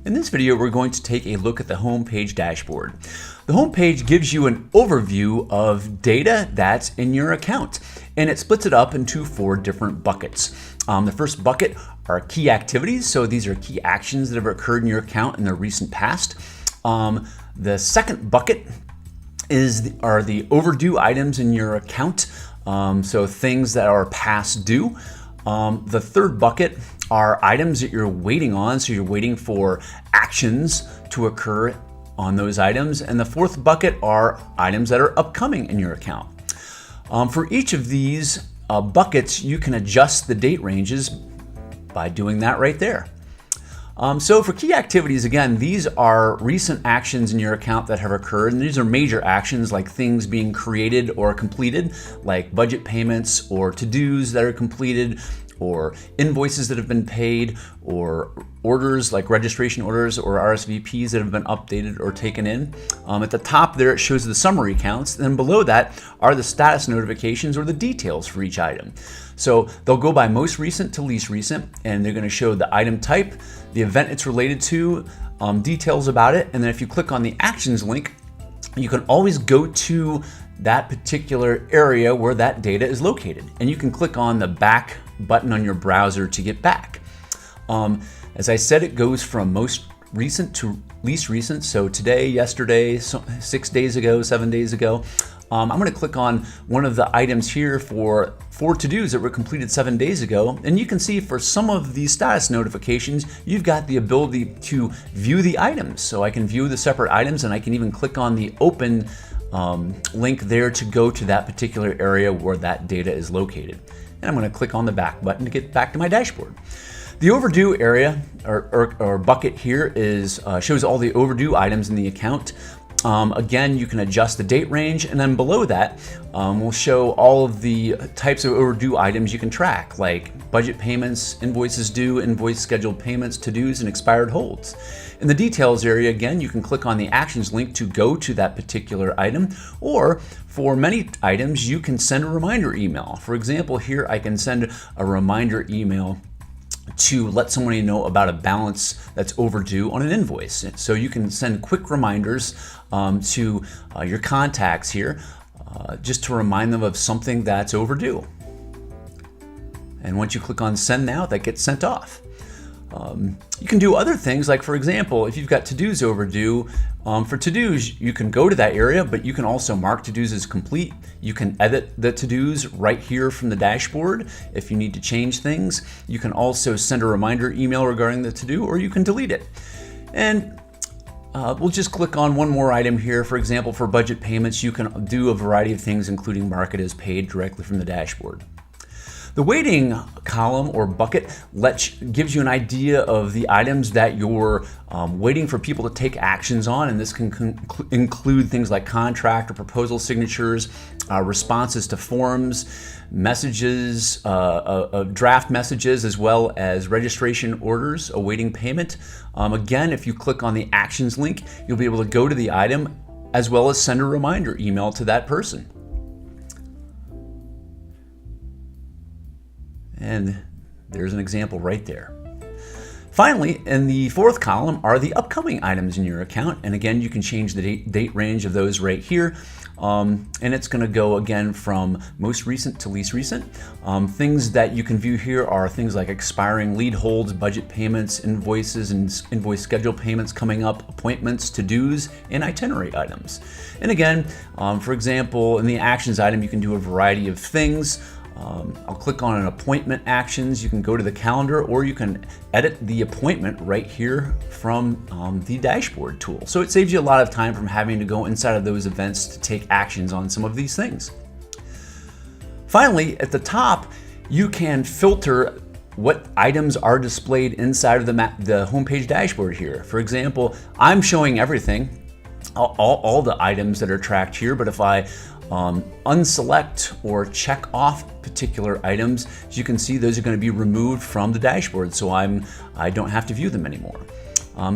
In this video, we're going to take a look at the homepage dashboard. The homepage gives you an overview of data that's in your account, and it splits it up into 4 different buckets. The first bucket are key activities, so these are key actions that have occurred in your account in the recent past. The second bucket are the overdue items in your account, so things that are past due. The third bucket are items that you're waiting on, so you're waiting for actions to occur on those items. And the fourth bucket are items that are upcoming in your account. For each of these buckets, you can adjust the date ranges by doing that right there. So for key activities, again, these are recent actions in your account that have occurred, and these are major actions like things being created or completed, like budget payments or to-dos that are completed, or invoices that have been paid, or orders like registration orders or RSVPs that have been updated or taken in. At the top there, it shows the summary counts. Then below that are the status notifications or the details for each item. So they'll go by most recent to least recent, and they're going to show the item type, the event it's related to, details about it. And then if you click on the actions link, you can always go to that particular area where that data is located. And you can click on the back button on your browser to get back. As I said, it goes from most recent to least recent. So today, yesterday, 6 days ago, 7 days ago. I'm going to click on one of the items here for 4 to-dos that were completed 7 days ago. And you can see for some of these status notifications, you've got the ability to view the items. So I can view the separate items, and I can even click on the open link there to go to that particular area where that data is located. And I'm going to click on the back button to get back to my dashboard. The overdue area or bucket here shows all the overdue items in the account. Again, you can adjust the date range, and then below that will show all of the types of overdue items you can track, like budget payments, invoices due, invoice scheduled payments, to-dos, and expired holds. In the details area, again, you can click on the actions link to go to that particular item, or for many items, you can send a reminder email. For example, here I can send a reminder email to let somebody know about a balance that's overdue on an invoice. So you can send quick reminders to your contacts here just to remind them of something that's overdue. And once you click on send now, that gets sent off. You can do other things, like for example, if you've got to-dos overdue, for to-dos, you can go to that area, but you can also mark to-dos as complete. You can edit the to-dos right here from the dashboard if you need to change things. You can also send a reminder email regarding the to-do, or you can delete it. And we'll just click on one more item here. For example, for budget payments, you can do a variety of things, including mark it as paid directly from the dashboard. The waiting column or bucket gives you an idea of the items that you're waiting for people to take actions on, and this can include things like contract or proposal signatures, responses to forms, messages, draft messages, as well as registration orders awaiting payment. Again, if you click on the actions link, you'll be able to go to the item as well as send a reminder email to that person. And there's an example right there. Finally, in the fourth column are the upcoming items in your account. And again, you can change the date range of those right here. And it's going to go again from most recent to least recent. Things that you can view here are things like expiring lead holds, budget payments, invoices and invoice schedule payments coming up, appointments, to-dos, and itinerary items. And again, for example, in the actions item, you can do a variety of things. I'll click on an appointment actions. You can go to the calendar, or you can edit the appointment right here from the dashboard tool. So it saves you a lot of time from having to go inside of those events to take actions on some of these things. Finally, at the top, you can filter what items are displayed inside of the homepage dashboard here. For example, I'm showing everything, all the items that are tracked here, but if I unselect or check off particular items, as you can see, those are going to be removed from the dashboard, so I don't have to view them anymore.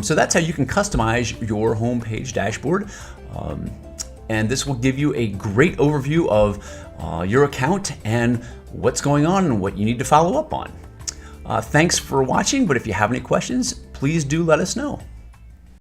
So that's how you can customize your homepage dashboard, and this will give you a great overview of your account and what's going on and what you need to follow up on. Thanks for watching, but if you have any questions, please do let us know.